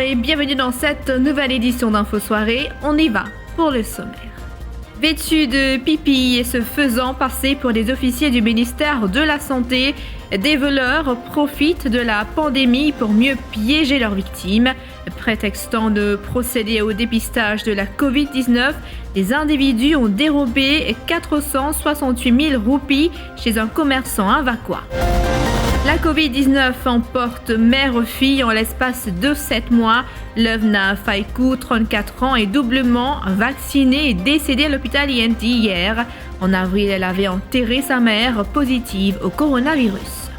et bienvenue dans cette nouvelle édition d'Info Soirée. On y va pour le sommaire. Vêtus de pipi et se faisant passer pour des officiers du ministère de la Santé, des voleurs profitent de la pandémie pour mieux piéger leurs victimes. Prétextant de procéder au dépistage de la Covid-19, des individus ont dérobé 468 000 roupies chez un commerçant à Vakwa. La Covid-19 emporte mère-fille en l'espace de 7 mois. Levna Faikou, 34 ans, est doublement vaccinée et décédée à l'hôpital INT hier. En avril, elle avait enterré sa mère positive au coronavirus.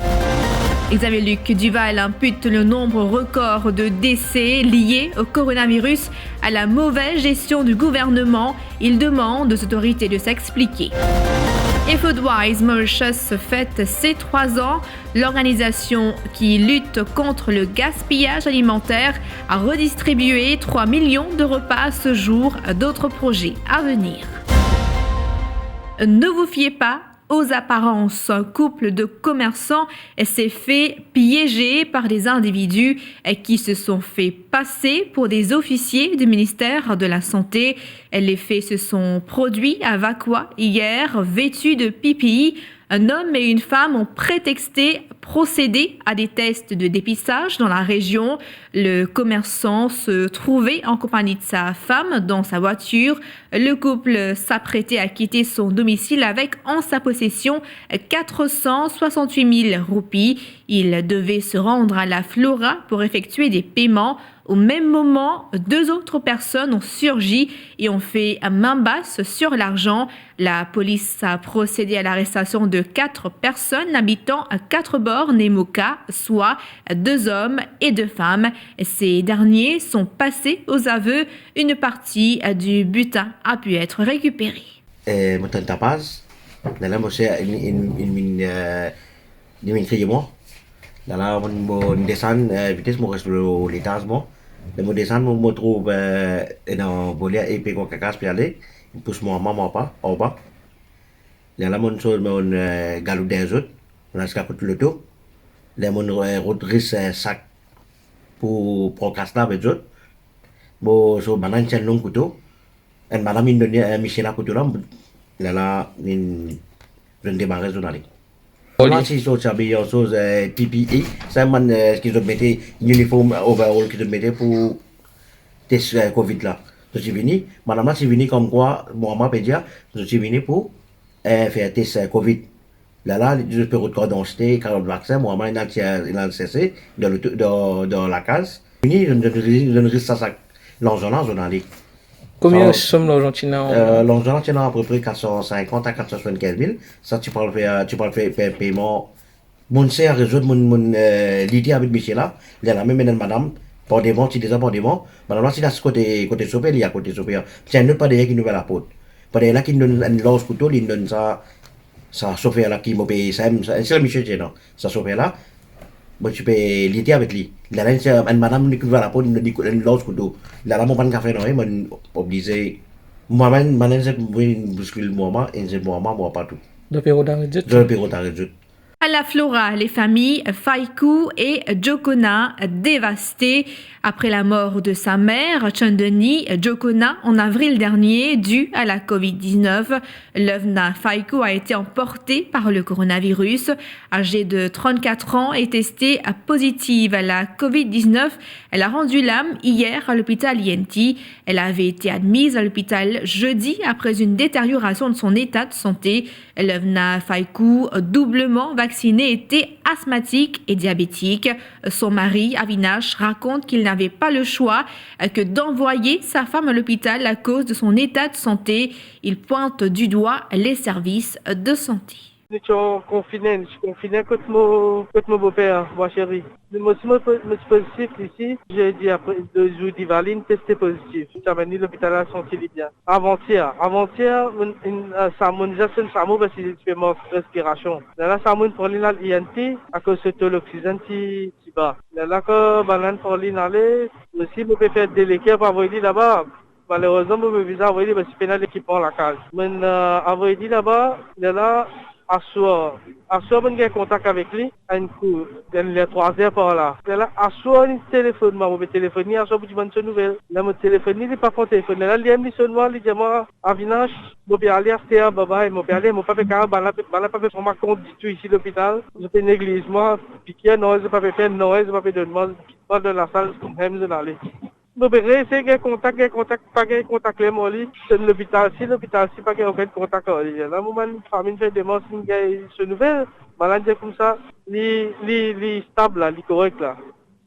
Xavier-Luc Duval impute le nombre record de décès liés au coronavirus à la mauvaise gestion du gouvernement. Il demande aux autorités de s'expliquer. Et Foodwise Mauritius fête ses 3 ans. L'organisation qui lutte contre le gaspillage alimentaire a redistribué 3 millions de repas ce jour. D'autres projets à venir. Ne vous fiez pas aux apparences. Un couple de commerçants s'est fait piéger par des individus qui se sont fait passer pour des officiers du ministère de la Santé. Les faits se sont produits à Vakwa hier, vêtus de PPE. Un homme et une femme ont procédé à des tests de dépistage dans la région. Le commerçant se trouvait en compagnie de sa femme dans sa voiture. Le couple s'apprêtait à quitter son domicile avec en sa possession 468 000 roupies. Il devait se rendre à la Flora pour effectuer des paiements. Au même moment, 2 autres personnes ont surgi et ont fait main basse sur l'argent. La police a procédé à l'arrestation de 4 personnes habitant à 4 bornes et Moka, soit 2 hommes et 2 femmes. Ces derniers sont passés aux aveux. Une partie du butin a pu être récupérée. Dalam mendesain vitesse mo resto litas mo, le mendesain mo trouve dans bolia et pego kakas piale, pousse mo mama apa, oba. Dalam mon so mon galu desot, on a scapé le tout. Le mon rodris sac pour procrastiner avec eux. Bo so banan chen long kuto, en madame Indonésia Michela kuto lam, lala in vendemare zonali. Là, si so sabi so PPE, ça man qu'ils ont mis uniforme overall qu'ils ont mis pour test Covid là. Je suis venu, madame là, c'est venu comme quoi, moi peut dire, je suis venu pour faire test Covid. Là, je peux recorder d'identité, carte de vaccin, moi il a cessé dans la case. Venu, je ne reste ça l'enjeu journalier. Combien somme l'Argentine? L'Argentine a à peu près 450 à 475 000. Ça, tu peux faire paiement. Mon sœur résout mon l'idée avec Michel là. Il y a la même madame. Pour des ventes, c'est déjà pour des ventes. Madame là, c'est là côté super, il y a côté super. C'est un autre pas derrière qui nous fait la pote. Pas derrière là qui nous donne un lance couteau, il donne ça super là qui m'a payé ça. C'est le Michel, non? Ça super là. Bon, tu peux l'idée avec lui. La reine, c'est une madame qui va la peau, une lance couteau. La mon pan café, non, mon obligé. Moi-même, c'est une bouscule, moi, et c'est moi, pas tout. De Pérou d'Arrêt. À la Flora, les familles Faikou et Jokona dévastées après la mort de sa mère, Chandani Jokona, en avril dernier, due à la Covid-19. Levna Faikou a été emportée par le coronavirus. Âgée de 34 ans et testée positive à la Covid-19, elle a rendu l'âme hier à l'hôpital INT. Elle avait été admise à l'hôpital jeudi après une détérioration de son état de santé. Levna Faikou, doublement vaccinée, était asthmatique et diabétique. Son mari, Avinash, raconte qu'il n'avait pas le choix que d'envoyer sa femme à l'hôpital à cause de son état de santé. Il pointe du doigt les services de santé. Je suis confiné contre mon beau-père, ma chérie. Je suis positif ici. J'ai dit après 2 jours d'Ivaline, testé positif. Je suis venu à l'hôpital à Saint-Libien. Avant-hier, ça m'a déjà fait ça parce que j'ai mon respiration. Là, ça m'a pour l'INT à cause de l'oxygène qui bat. Là, que banane pour aller, aussi, je peux faire déléguer pour envoyer là-bas. Malheureusement, mon visa envoyé parce que je l'équipement à la case. Mais envoyé là-bas, là, à soir, on a contact avec lui, à une cour, dans les 3 heures par là. Et là, à soir, il téléphone, mon téléphone, à soir, il dit, nouvelle. Là, mon téléphone, il n'est pas mon téléphone. Là, il dit, seulement, il dit, moi, à Vinache, mon père allait acheter un baba, et mon père allait, mon papa, pas fait son compte du tout ici, l'hôpital. Je fais négligement, piqué, non, je pas fait, non, je pas fait de demande, pas de la salle, comme même, je n'allais. Mon père, c'est qu'il contact, pas qu'il contact les molis, c'est l'hôpital, si, pas qu'il y a aucun contact, là, mon famille fait des morts, c'est ce nouvel, malade, comme ça, li stable, là, li correct, là.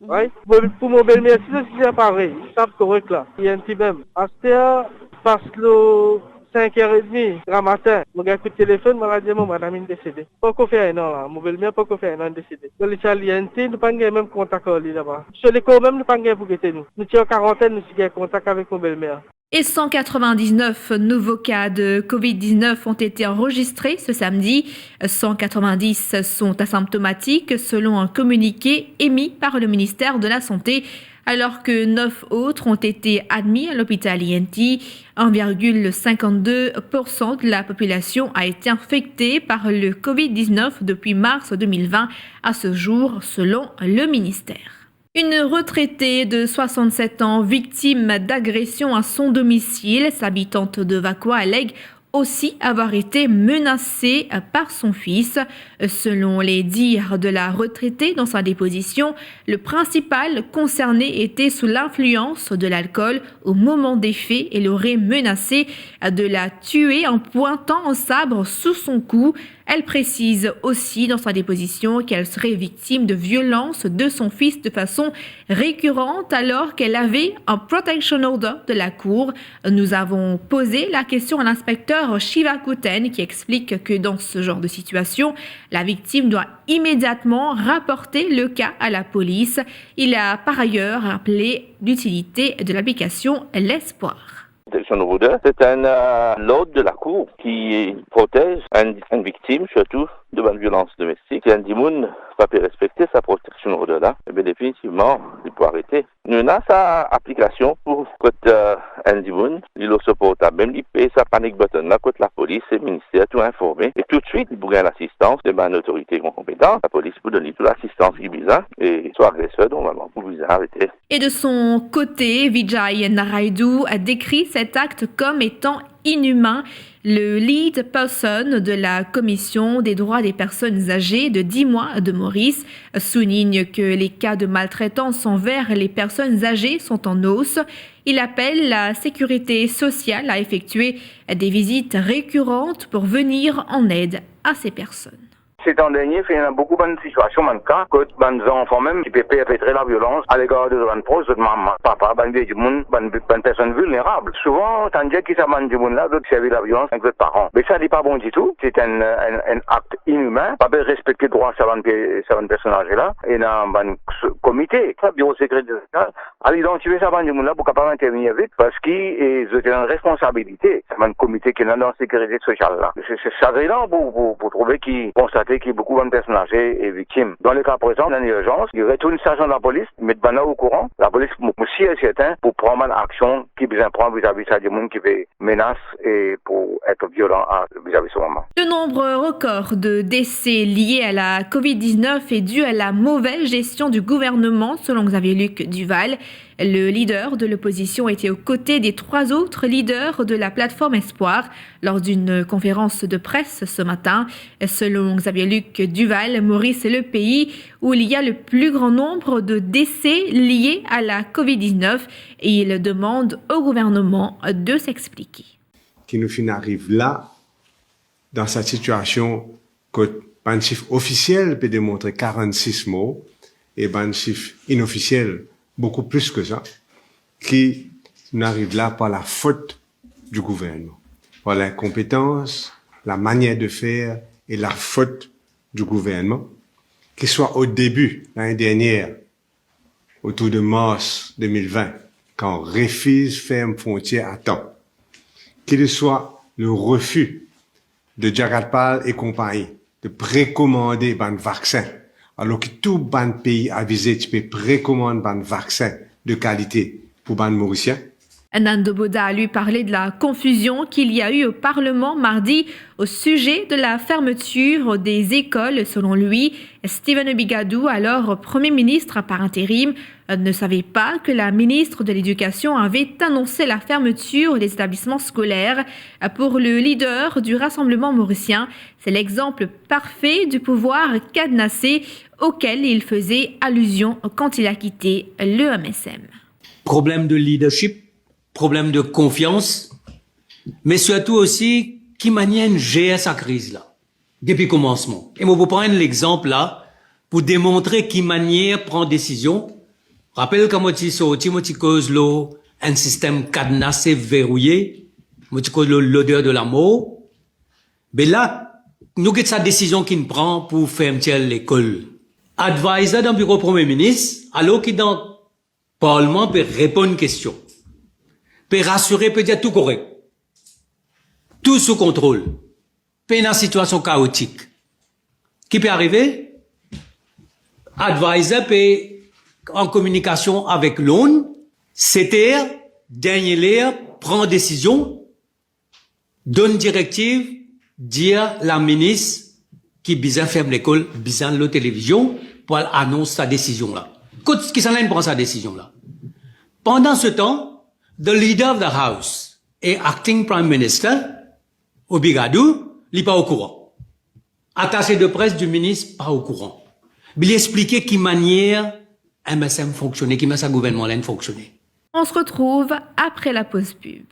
Ouais. Pour mon belle-mère, c'est pareil, stable, correct, là. Il y a un petit même. Astéa, passe le 5h30, le matin, mon gars, coup de téléphone, m'a dit, mon madame est décédée. Pas qu'on fait un an, là. Mon belle-mère, pas qu'on fait un an décédée. Dans les chalientés, nous pas même contact, là-bas. Sur les corps, même, nous pas pour guetter nous. Nous sommes en quarantaine, nous sommes en contact avec mon belle-mère. Et 199 nouveaux cas de Covid-19 ont été enregistrés ce samedi. 190 sont asymptomatiques selon un communiqué émis par le ministère de la Santé, alors que 9 autres ont été admis à l'hôpital INT. 1,52% de la population a été infectée par le Covid-19 depuis mars 2020 à ce jour, selon le ministère. Une retraitée de 67 ans victime d'agression à son domicile, sa habitante de Vacois allègue aussi avoir été menacée par son fils. Selon les dires de la retraitée dans sa déposition, le principal concerné était sous l'influence de l'alcool au moment des faits et l'aurait menacé de la tuer en pointant un sabre sous son cou. Elle précise aussi dans sa déposition qu'elle serait victime de violences de son fils de façon récurrente alors qu'elle avait un protection order de la cour. Nous avons posé la question à l'inspecteur Shiva Kouten qui explique que dans ce genre de situation, la victime doit immédiatement rapporter le cas à la police. Il a par ailleurs rappelé l'utilité de l'application L'Espoir. C'est l'ordre de la Cour qui protège une victime, surtout de bonne violence domestique. Si un dimoun pas peut respecter sa protection au-delà, eh bien définitivement, il peut arrêter. Nous avons sa application pour que un dimoun, il le supporte, même il paye sa panic button là, contre la police et le ministère, tout informé. Et tout de suite, il peut gagner l'assistance de une autorité compétente. La police peut donner toute l'assistance qui est besoin et soit agresseur, normalement, pour vous arrêter. Et de son côté, Vijay Naraidu a décrit cet acte comme étant inhumain. Le lead person de la Commission des droits des personnes âgées de 10 mois de Maurice souligne que les cas de maltraitance envers les personnes âgées sont en hausse. Il appelle la sécurité sociale à effectuer des visites récurrentes pour venir en aide à ces personnes. Ces temps derniers, il y a beaucoup de situations, que les enfants même qui peuvent perpétrer la violence à l'égard de leurs proches, de maman, papa, des personnes vulnérables. Souvent, on dit qu'ils savent du monde là, d'autres servent la violence avec leurs parents. Mais ça n'est pas bon du tout. C'est un acte inhumain. Pas de respecter le droit à ces personnages là. Et dans un comité, le bureau sécurité sociale, à identifier ça du monde là pour capable intervenir vite parce qu'ils ont une responsabilité. C'est un comité qui est dans la sécurité sociale là. C'est chagrinant pour trouver qui constater qu'il y a beaucoup de personnes âgées et victimes. Dans le cas présent, dans l'urgence, il retourne une station de la police, mettre Bana au courant. La police aussi est certain pour prendre une action qui besoin prendre vis-à-vis de monde qui fait menace et pour être violent vis-à-vis de ce moment. Le nombre record de décès liés à la Covid-19 est dû à la mauvaise gestion du gouvernement, selon Xavier Luc Duval. Le leader de l'opposition était aux côtés des 3 autres leaders de la plateforme Espoir lors d'une conférence de presse ce matin. Selon Xavier Luc Duval, Maurice est le pays où il y a le plus grand nombre de décès liés à la Covid-19 et il demande au gouvernement de s'expliquer. Qui nous arrive là, dans cette situation, que un chiffre officiel peut démontrer 46 morts et un chiffre inofficiel beaucoup plus que ça, qui n'arrive là par la faute du gouvernement, par l'incompétence, la manière de faire et la faute du gouvernement, qui soit au début, l'année dernière, autour de mars 2020, quand on refuse ferme frontière à temps, qu'il soit le refus de Jagatpal et compagnie de précommander un vaccin, alors que tout ban pays avisé, tu peux précommander un vaccin de qualité pour ban Mauricien. Nando Boda a lui parlé de la confusion qu'il y a eu au Parlement mardi au sujet de la fermeture des écoles. Selon lui, Stephen Obigadou, alors Premier ministre par intérim, ne savait pas que la ministre de l'Éducation avait annoncé la fermeture des établissements scolaires. Pour le leader du Rassemblement mauricien, c'est l'exemple parfait du pouvoir cadenassé auquel il faisait allusion quand il a quitté le MSM. Problème de leadership, problème de confiance, mais surtout aussi qui manière gérer sa crise là, depuis le commencement. Et moi, vous prendre l'exemple là, pour démontrer qui manière prend décision. Rappelle quand moi, Timothy cause un système cadenassé, verrouillé, moi, cause l'odeur de la mort. Mais là, nous avons sa décision qu'il prend pour fermer l'école. Advisor dans le bureau Premier ministre, alors qu'il dans le Parlement peut répondre à une question. Peut rassurer, peut dire tout correct. Tout sous contrôle. Peut dans une situation chaotique. Qui peut arriver? Advisor peut en communication avec l'ONU, c'est-à-dire, dernier l'air, prend décision, donne directive, dire la ministre qui bizarre ferme l'école, bizarre la télévision, pour annoncer sa décision là. Qui s'en prend sa décision là. Pendant ce temps, the leader of the house et acting prime minister, Obigadou, il n'est pas au courant. Attaché de presse du ministre, pas au courant. Il expliquait qui manière MSM fonctionnait, qui manière sa gouvernement fonctionnait. On se retrouve après la pause pub.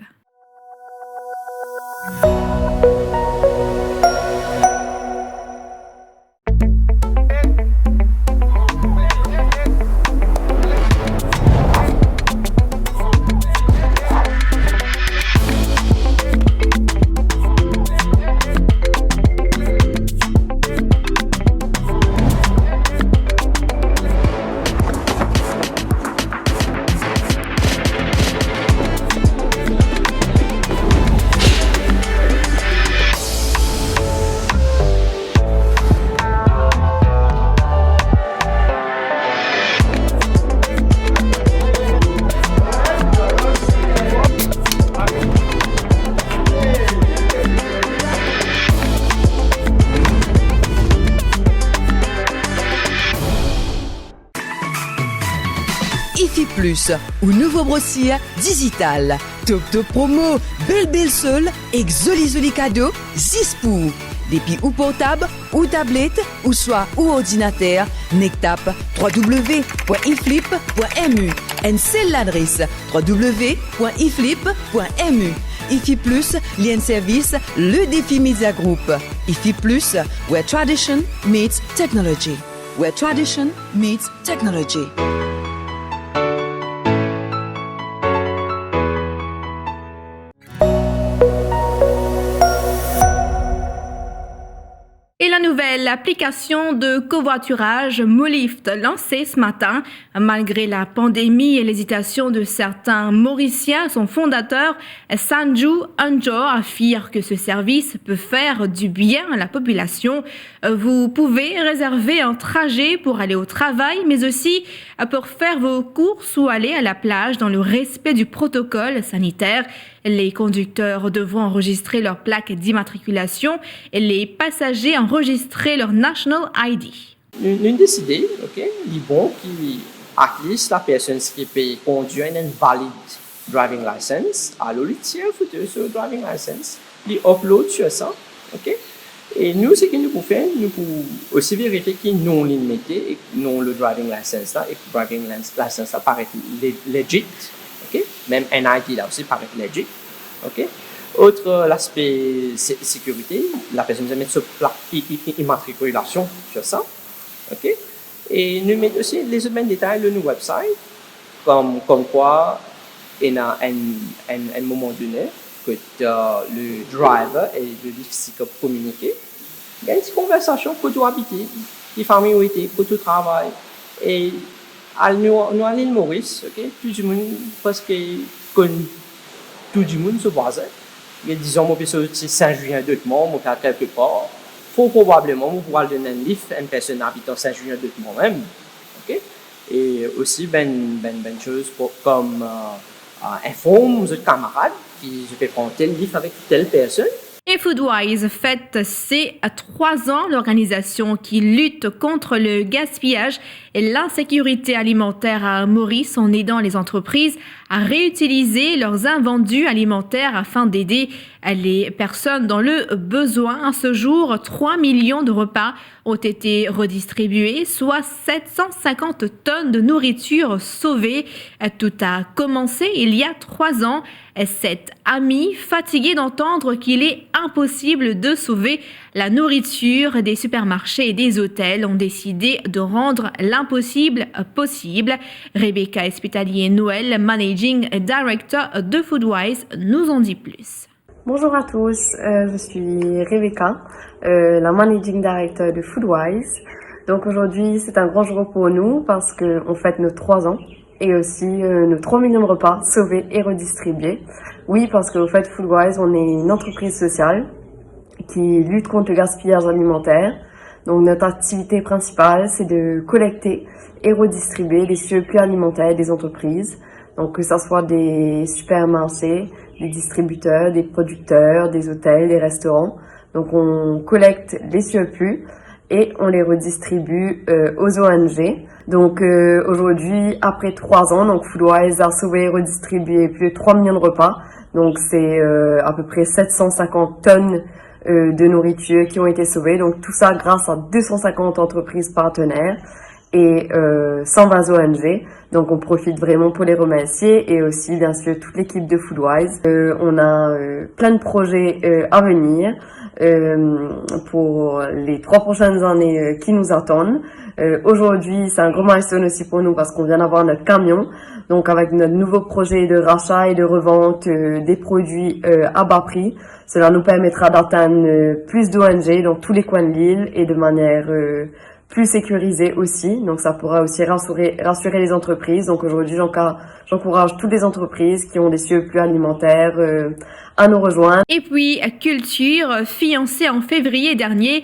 Plus ou nouveau brossier digital. Top promo, belle seul, exoli cadeau, 6 pour. Depuis ou portable, ou tablette, ou soit ou ordinateur, nectap www.iflip.mu. Et c'est l'adresse www.iflip.mu. IFI Plus, lien service, le défi Media Group. IFI Plus, where tradition meets technology. Where tradition meets technology. Et la nouvelle application de covoiturage Molift lancée ce matin. Malgré la pandémie et l'hésitation de certains Mauriciens, son fondateur, Sanju Anjor, affirme que ce service peut faire du bien à la population. Vous pouvez réserver un trajet pour aller au travail, mais aussi pour faire vos courses ou aller à la plage dans le respect du protocole sanitaire. Les conducteurs devront enregistrer leur plaque d'immatriculation et les passagers enregistrer leur National ID. Nous avons décidé, ok, bon, qui acquise la personne qui peut conduire une valide driving license, alors il tire photo sur le driving license, il upload sur ça, ok. Et nous, ce que nous pouvons faire, nous pouvons aussi vérifier qu'il non limité et non le driving license là, et le driving license là paraît legit. Okay? Même NID là aussi paraît legit. Okay? Autre l'aspect sécurité, la personne va mettre ce plaque immatriculation sur ça. Okay? Et nous mettons aussi les autres détails de nos websites, comme quoi il y a un moment donné que le driver est difficile de communiquer. Il y a une conversation que tu habites, les familles où tu es, que tu travailles. Et nous à l'île Maurice, okay, tout le monde, parce que tout le monde se base. Disons, moi, je suis Saint-Julien d'autrement, je suis quelque part. Faut probablement, je pourrais donner un livre à une personne habitant Saint-Julien d'autrement même. Okay? Et aussi, ben chose comme informe les camarades qui je peux prendre tel livre avec telle personne. Et Foodwise fête ses 3 ans. L'organisation qui lutte contre le gaspillage et l'insécurité alimentaire à Maurice en aidant les entreprises à réutiliser leurs invendus alimentaires afin d'aider les personnes dans le besoin. À ce jour, 3 millions de repas ont été redistribués, soit 750 tonnes de nourriture sauvées. Tout a commencé il y a 3 ans. Cet ami, fatigué d'entendre qu'il est impossible de sauver la nourriture des supermarchés et des hôtels, ont décidé de rendre l'impossible possible. Rebecca Espitalier-Noël, Managing Director de Foodwise, nous en dit plus. Bonjour à tous, je suis Rebecca, la Managing Director de Foodwise. Donc aujourd'hui, c'est un grand jour pour nous parce qu'on fête nos 3 ans. Et aussi nos 3 millions de repas sauvés et redistribués. Oui, parce qu'au fait, Foodwise, on est une entreprise sociale qui lutte contre le gaspillage alimentaire. Donc notre activité principale, c'est de collecter et redistribuer les surplus alimentaires des entreprises. Donc que ce soit des supermarchés, des distributeurs, des producteurs, des hôtels, des restaurants. Donc on collecte les surplus et on les redistribue aux ONG. Donc aujourd'hui, après 3 ans, donc Foodwise a sauvé et redistribué plus de 3 millions de repas. Donc c'est à peu près 750 tonnes de nourriture qui ont été sauvées. Donc tout ça grâce à 250 entreprises partenaires et 120 ONG. Donc on profite vraiment pour les remercier et aussi bien sûr toute l'équipe de Foodwise. On a plein de projets à venir pour les 3 prochaines années qui nous attendent. Aujourd'hui, c'est un gros milestone aussi pour nous parce qu'on vient d'avoir notre camion. Donc avec notre nouveau projet de rachat et de revente des produits à bas prix, cela nous permettra d'atteindre plus d'ONG dans tous les coins de l'île et de manière plus sécurisée aussi. Donc ça pourra aussi rassurer les entreprises. Donc aujourd'hui, j'encourage toutes les entreprises qui ont des surplus alimentaires à nous rejoindre. Et puis, culture, fiancée en février dernier,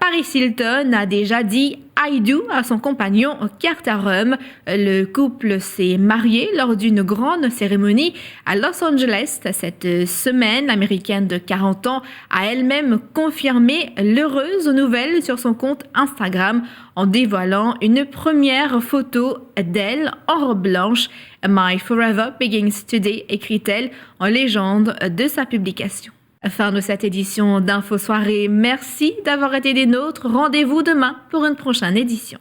Paris Hilton a déjà dit I do à son compagnon Carter Rum. Le couple s'est marié lors d'une grande cérémonie à Los Angeles. Cette semaine, l'américaine de 40 ans a elle-même confirmé l'heureuse nouvelle sur son compte Instagram en dévoilant une première photo d'elle en robe blanche. My Forever Begins Today, écrit-elle en légende de sa publication. Fin de cette édition d'Info Soirée. Merci d'avoir été des nôtres. Rendez-vous demain pour une prochaine édition.